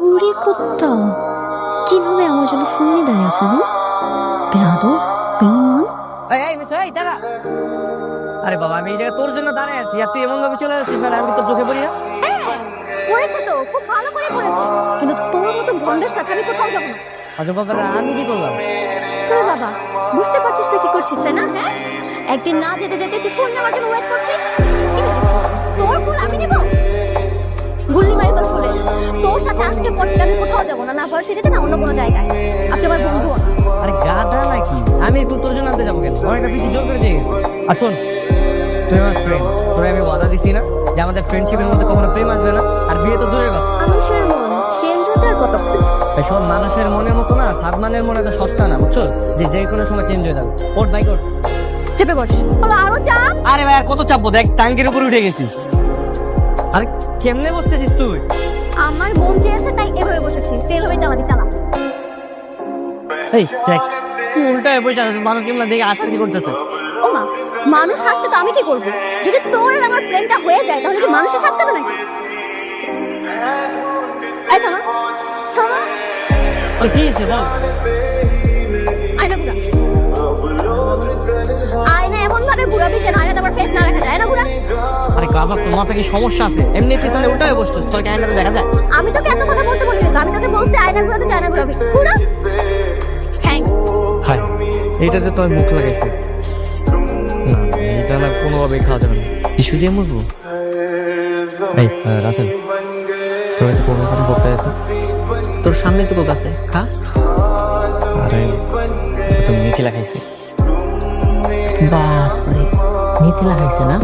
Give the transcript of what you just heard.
ওরে কুত্তা, কিভাবে আমার জন্য ফোন নিয়ে দাঁড়িয়ে আছে না? বেয়াদব, বেঈমান। এই দাঁড়া। আরে বাবা, আমি এই জায়গায় তোর জন্য দাঁড়ায় আছি আর তুই এমন ভাবে চলে যাচ্ছিস, না আমি কি তোর চোখে পড়ি না? করেছে তো, খুব ভালো করে করেছে, কিন্তু তোর মতো ভন্ডের সাথে আমি কোথাও যাবো না। আচ্ছা বাবা, আমি কি করলাম? তোর বাবা, বুঝতে পারছিস না কি করছিস, তাই না? হ্যাঁ, একদিন না যেতে যেতে তুই ফোন নেওয়ার জন্য ওয়েট করছিস। কি ভেবেছিস তোর ফোন আমি নেব? গুল্লি মারি তোর ফোনে। তোর সাথে আজকে পর থেকে আমি কোথাও যাবো না, না ভার্সিটিতে না অন্য কোনো জায়গায়। আপনি আমার বন্ধু। আরে গাধা নাকি, আমি একটু তোর জন্য আনতে যাবো কেন? অনেকটা পিছিয়ে জোর করে দিয়ে গেছে। আর শোন, তুই আমার ফ্রেন্ড, তোরা আমি ওয়াদা দিছি না যে আমাদের ফ্রেন্ডশিপের মধ্যে কখনো প্রেম আসবে না, আর বিয়ে তো দূরের কথা। মানুষের মন চেঞ্জ হতে আর কতক্ষণ? শোন, মানুষের মনের মতো না সাদমানের মনে তো সস্তা না, বুঝছো? যে যে কোনো সময় চেঞ্জ হয়ে যাবে। ওর বাইক ওর চেপে বস। আরো চাপ। আরে ভাই, আর কত চাপবো? দেখ টাঙ্কির উপর উঠে গেছি। আরে কেমনে বসতেছিস তুই? আমার মন চেয়েছে তাই এভাবে বসেছি, তেল হয়ে চালাবি চালা। এই দেখ, তুই উল্টায় বসে আছিস, মানুষ কেমন দেখে আশাআশি করতেছে। ও মা, মানুষ হাসছে তো আমি কি করবো? যদি তোর আর আমার প্রেমটা হয়ে যায় তাহলে কি মানুষের সাথে হবে নাকি? এই থামা থামা। ওই কি হয়েছে বল? আয়না ঘুরা। আয়না এমন ভাবে ঘুরাবি যেন আয়নাতে আমার ফেস না দেখা যায়। আয়না ঘুরা। আরে বাবা, তোর মাথা কি সমস্যা আছে? এমনি পিছনে উল্টায় বসছিস, তোর কি আয়নাতে দেখা যায়? আমি তোকে এত কথা বলতে বলিনি তো, আমি তোকে বলছি আয়না ঘুরাতে, আয়না ঘুরাবি। ঘুরা। থ্যাঙ্কস। হাই, এইটাতে তো মুখ লাগাইছে না, এটা না কোনোভাবেই খাওয়া যাবে না। টিস্যু দিয়ে মুছবো? এই রাসেল, তোর কাছে কোক আছে না? কোকটা যেত তোর সামনে তো কোক আছে, খা। আরে তো মিথিলা খাইছে। বাপরে, মিথিলা খাইছে না?